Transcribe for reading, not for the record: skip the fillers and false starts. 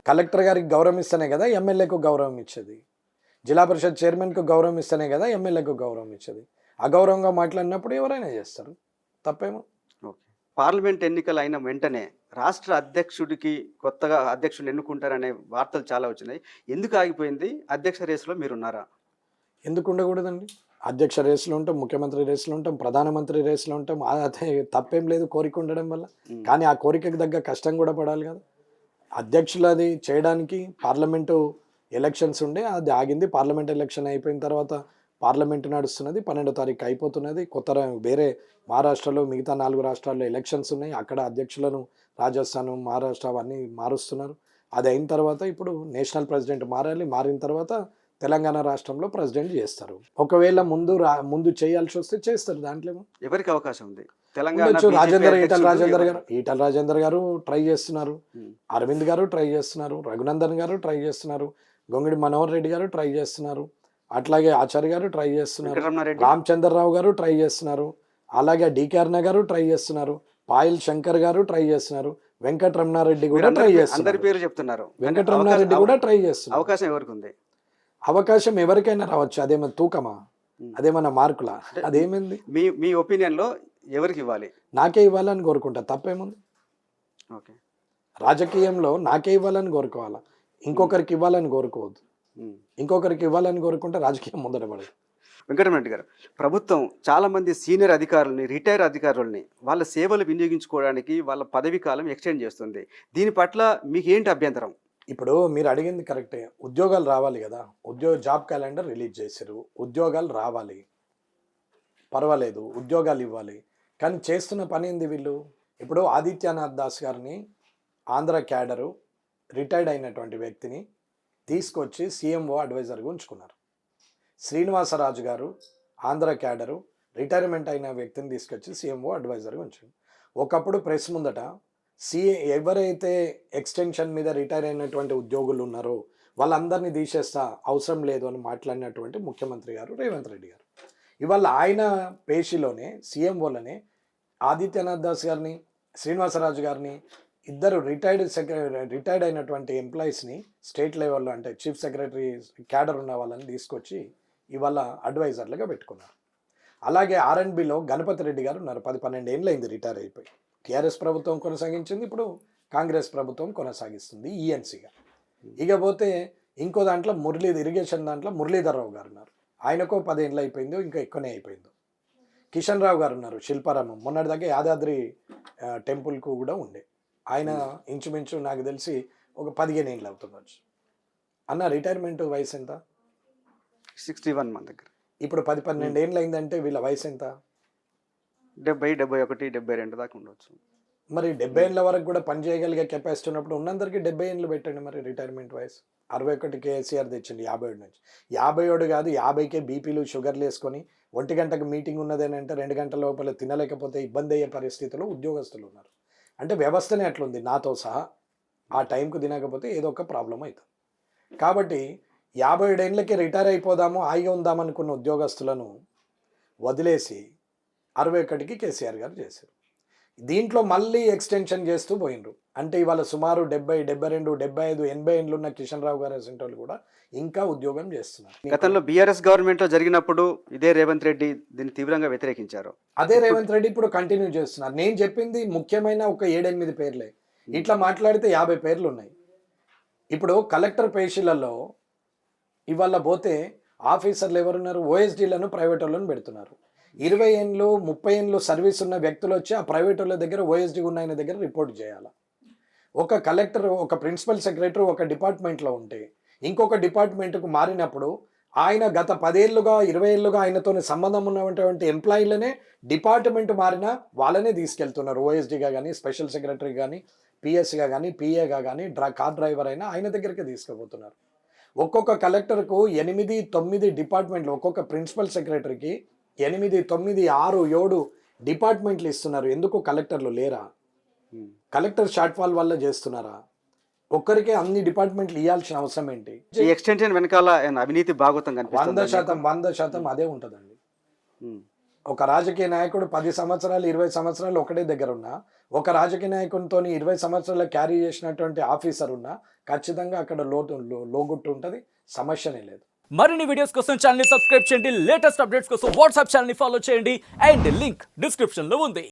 Collector గారికి గౌరవం ఇస్తేనే కదా ఎమ్మెల్యేకు గౌరవం ఇచ్చేది. జిల్లా పరిషత్ చైర్మన్కు గౌరవం ఇస్తేనే కదా ఎమ్మెల్యేకు గౌరవం ఇచ్చేది. అగౌరవంగా మాట్లాడినప్పుడు ఎవరైనా చేస్తారు, తప్పేమో. ఓకే. పార్లమెంట్ ఎన్నికలు అయిన వెంటనే రాష్ట్ర అధ్యక్షుడికి కొత్తగా అధ్యక్షుడిని ఎన్నుకుంటారనే వార్తలు చాలా వచ్చినాయి. ఎందుకు ఆగిపోయింది? అధ్యక్ష రేసులో మీరున్నారా? ఎందుకు ఉండకూడదండి? అధ్యక్ష రేసులో ఉంటాం, ముఖ్యమంత్రి రేసులో ఉంటాం, ప్రధానమంత్రి రేసులో ఉంటాం. అదే తప్పేం లేదు కోరిక ఉండడం వల్ల. కానీ ఆ కోరికకు తగ్గ కష్టం కూడా పడాలి కదా. అధ్యక్షులది చేయడానికి పార్లమెంటు ఎలక్షన్స్ ఉండే, అది ఆగింది. పార్లమెంట్ ఎలక్షన్ అయిపోయిన తర్వాత పార్లమెంటు నడుస్తున్నది. 12వ తారీఖు అయిపోతున్నది. వేరే మహారాష్ట్రలో మిగతా 4 రాష్ట్రాల్లో ఎలక్షన్స్ ఉన్నాయి. అక్కడ అధ్యక్షులను రాజస్థాన్, మహారాష్ట్ర అవన్నీ మారుస్తున్నారు. అది అయిన తర్వాత ఇప్పుడు నేషనల్ ప్రెసిడెంట్ మారాలి. మారిన తర్వాత తెలంగాణ రాష్ట్రంలో ప్రెసిడెంట్ చేస్తారు. ఒకవేళ ముందు చేయాల్సి వస్తే చేస్తారు. దాంట్లో ఎవరికి అవకాశం ఉంది? తెలంగాణ ఈటల రాజేందర్ గారు ట్రై చేస్తున్నారు, అరవింద్ గారు ట్రై చేస్తున్నారు, రఘునందన్ గారు ట్రై చేస్తున్నారు, గొంగిడి మనోహర్ రెడ్డి గారు ట్రై చేస్తున్నారు, అట్లాగే ఆచార్య గారు ట్రై చేస్తున్నారు, రామచంద్రరావు గారు ట్రై చేస్తున్నారు, అలాగే డికే అరుణ గారు ట్రై చేస్తున్నారు, పాయల్ శంకర్ గారు ట్రై చేస్తున్నారు, వెంకటరమణారెడ్డి కూడా ట్రై చేస్తున్నారు. పేరు చెప్తున్నారు. వెంకటరమణారెడ్డి కూడా ట్రై చేస్తున్నారు. అవకాశం ఎవరికి ఉంది? అవకాశం ఎవరికైనా రావచ్చు. అదేమన్నా తూకమా? అదేమన్నా మార్కులా? అదేమైంది? మీ ఒపీనియన్ లో ఎవరికి ఇవ్వాలి? నాకే ఇవ్వాలని కోరుకుంటా, తప్పేముంది? ఓకే. రాజకీయంలో నాకే ఇవ్వాలని కోరుకోవాలా, ఇంకొకరికి ఇవ్వాలని కోరుకోవద్దు. ఇంకొకరికి ఇవ్వాలని కోరుకుంటే రాజకీయం ముందర పడదు. వెంకటరమణ గారు, ప్రభుత్వం చాలా మంది సీనియర్ అధికారులని, రిటైర్ అధికారులని వాళ్ళ సేవలు వినియోగించుకోవడానికి వాళ్ళ పదవీ కాలం ఎక్స్టెండ్ చేస్తుంది. దీని పట్ల మీకు ఏంటి అభ్యంతరం? ఇప్పుడు మీరు అడిగింది కరెక్టే. ఉద్యోగాలు రావాలి కదా, జాబ్ క్యాలెండర్ రిలీజ్ చేశారు, ఉద్యోగాలు రావాలి, పర్వాలేదు, ఉద్యోగాలు ఇవ్వాలి. కానీ చేస్తున్న పని ఏంది వీళ్ళు? ఇప్పుడు ఆదిత్యనాథ్ దాస్ గారిని, ఆంధ్ర క్యాడరు రిటైర్డ్ అయినటువంటి వ్యక్తిని తీసుకొచ్చి సీఎంఓ అడ్వైజర్గా ఉంచుకున్నారు. శ్రీనివాసరాజు గారు ఆంధ్ర క్యాడరు రిటైర్మెంట్ అయిన వ్యక్తిని తీసుకొచ్చి సీఎంఓ అడ్వైజర్గా ఉంచారు. ఒకప్పుడు ప్రెస్ ముందట ఎవరైతే ఎక్స్టెన్షన్ మీద రిటైర్ అయినటువంటి ఉద్యోగులు ఉన్నారో వాళ్ళందరినీ తీసేస్తా, అవసరం లేదు అని మాట్లాడినటువంటి ముఖ్యమంత్రి గారు రేవంత్ రెడ్డి గారు. ఇవాళ ఆయన పేషిలోనే సీఎంఓలనే ఆదిత్యనాథ్ దాస్ గారిని, శ్రీనివాసరాజు గారిని, ఇద్దరు రిటైర్డ్ అయినటువంటి ఎంప్లాయీస్ని స్టేట్ లెవెల్లో అంటే చీఫ్ సెక్రటరీ క్యాడర్ ఉన్న వాళ్ళని తీసుకొచ్చి ఇవాళ అడ్వైజర్లుగా పెట్టుకున్నారు. అలాగే R&Bలో గణపతి రెడ్డి గారు ఉన్నారు. 10-12 ఏళ్ళు అయింది రిటైర్ అయిపోయి. టీఆర్ఎస్ ప్రభుత్వం కొనసాగించింది, ఇప్పుడు కాంగ్రెస్ ప్రభుత్వం కొనసాగిస్తుంది ఈఎన్సీగా. ఇకపోతే ఇంకో దాంట్లో ఇరిగేషన్ దాంట్లో మురళీధర్రావు గారు ఉన్నారు. ఆయనకో 10 ఏళ్ళు అయిపోయిందో ఇంకా ఎక్కువనే అయిపోయిందో. కిషన్ రావు గారు ఉన్నారు, శిల్పారామం, మొన్నటిదాకా యాదాద్రి టెంపుల్కు కూడా ఉండే. ఆయన ఇంచుమించు నాకు తెలిసి ఒక 15 ఏళ్ళు అవుతుండొచ్చు. అన్న రిటైర్మెంట్ వయసు ఎంత? 61 మన దగ్గర. ఇప్పుడు 10-12 ఏళ్ళు అయిందంటే వీళ్ళ వయసు ఎంత? 70, 71, 72 దాకా ఉండొచ్చు. మరి 70 ఏళ్ళ వరకు కూడా పని చేయగలిగే కెపాసిటీ ఉన్నప్పుడు ఉన్నందరికీ 70 ఏళ్ళు పెట్టండి. మరి రిటైర్మెంట్ వయసు 61 కేసీఆర్ తెచ్చింది 57 నుంచి. 57 కాదు 50కే బీపీలు షుగర్లు వేసుకొని 1 గంటకు మీటింగ్ ఉన్నదని అంటే 2 గంటల లోపల తినలేకపోతే ఇబ్బంది అయ్యే పరిస్థితుల్లో ఉద్యోగస్తులు ఉన్నారు. అంటే వ్యవస్థనే అట్లుంది, నాతో సహా. ఆ టైంకు తినకపోతే ఏదో ఒక ప్రాబ్లం అవుతుంది. కాబట్టి 57 ఏళ్ళకి రిటైర్ అయిపోదాము, హాయిగా ఉందామనుకున్న ఉద్యోగస్తులను వదిలేసి 61కి కేసీఆర్ గారు చేశారు. దీంట్లో మళ్ళీ ఎక్స్టెన్షన్ చేస్తూ పోయినరు. అంటే ఇవాళ సుమారు 70, 72, 75, 80 ఏళ్ళు ఉన్న కిషన్ రావు గారు అసంటోళ్ళు కూడా ఇంకా ఉద్యోగం చేస్తున్నారు. గతంలో బీఆర్ఎస్ గవర్నమెంట్లో జరిగినప్పుడు ఇదే రేవంత్ రెడ్డి దీన్ని తీవ్రంగా వ్యతిరేకించారు. అదే రేవంత్ రెడ్డి ఇప్పుడు కంటిన్యూ చేస్తున్నారు. నేను చెప్పింది ముఖ్యమైన ఒక 7-8 పేర్లే. ఇట్లా మాట్లాడితే 50 పేర్లు ఉన్నాయి. ఇప్పుడు కలెక్టర్ పేషీలలో ఇవాళ పోతే ఆఫీసర్లు ఎవరున్నారు? ఓఎస్డీలను ప్రైవేట్ వాళ్ళని పెడుతున్నారు. 20 ఏళ్ళు 30 ఏళ్ళు సర్వీస్ ఉన్న వ్యక్తులు వచ్చి ఆ ప్రైవేట్ వాళ్ళ దగ్గర ఓఎస్డీ ఉన్న ఆయన దగ్గర రిపోర్ట్ చేయాలి. ఒక కలెక్టర్, ఒక ప్రిన్సిపల్ సెక్రటరీ ఒక డిపార్ట్మెంట్లో ఉంటే ఇంకొక డిపార్ట్మెంట్కు మారినప్పుడు ఆయన గత 10 ఏళ్ళుగా 20 ఏళ్ళుగా ఆయనతో సంబంధం ఉన్నటువంటి ఎంప్లాయీలనే డిపార్ట్మెంట్ మారినా వాళ్ళనే తీసుకెళ్తున్నారు. ఓఎస్డీగా కానీ, స్పెషల్ సెక్రటరీ కానీ, పిఎస్గా కానీ, పిఏగా కానీ, కార్ డ్రైవర్ అయినా ఆయన దగ్గరికి తీసుకుపోతున్నారు. ఒక్కొక్క కలెక్టర్కు 8, 9 డిపార్ట్మెంట్లు, ఒక్కొక్క ప్రిన్సిపల్ సెక్రటరీకి 8, 9, 6, 7 డిపార్ట్మెంట్లు ఇస్తున్నారు. ఎందుకు కలెక్టర్లు లేరా? కలెక్టర్ షార్ట్ ఫాల్ వల్ల చేస్తున్నారా? ఒక్కరికే అన్ని డిపార్ట్మెంట్లు ఇవ్వాల్సిన అవసరం ఏంటి? ఈ ఎక్స్టెన్షన్ వెనకాల అవినీతి భాగవతం 100% అదే ఉంటుందండి. ఒక రాజకీయ నాయకుడు 10 సంవత్సరాలు 20 సంవత్సరాలు ఒకటే దగ్గర ఉన్నా, ఒక రాజకీయ నాయకునితో 20 సంవత్సరాలు క్యారీ చేసినటువంటి ఆఫీసర్ ఉన్నా ఖచ్చితంగా అక్కడ లోగుట్టు ఉంటుంది, సమస్యనే లేదు. మరిన్ని వీడియోస్ కోసం ఛానల్ ని సబ్స్క్రైబ్ చేయండి, లేటెస్ట్ అప్డేట్స్ కోసం వాట్సాప్ ఛానల్ ని ఫాలో చేయండి అండ్ లింక్ డిస్క్రిప్షన్ లో ఉంది.